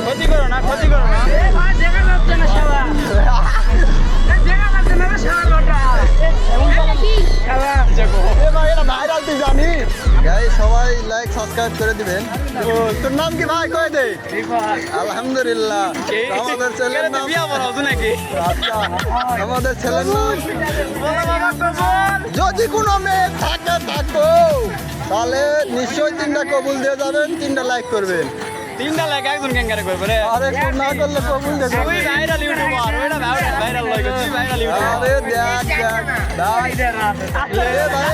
ক্ষতি করো না ক্ষতি করো না সবাই লাইক সাবস্ক্রাইব করে দিবেন। তোর নাম কি ভাই কয়ে দে? আলহামদুলিল্লাহ। আমাদের ছেলের নাম আচ্ছা, আমাদের ছেলের নাম যদি কোনো মেয়ে থাকে থাকো তাহলে নিশ্চয়ই 3টা কবুল দিয়ে যাবেন, 3টা লাইক করবেন। 3টা লাইক একজন ক্যাঙ্গারে করবে রে। আরে না করলে কবুল দিয়ে যাবেন। তুই ভাইরাল ইউটিউবার, ওইটা ভাইরাল লইগো, তুই ভাইরাল ইউটিউবার। আরে দেখ দেখ ভাই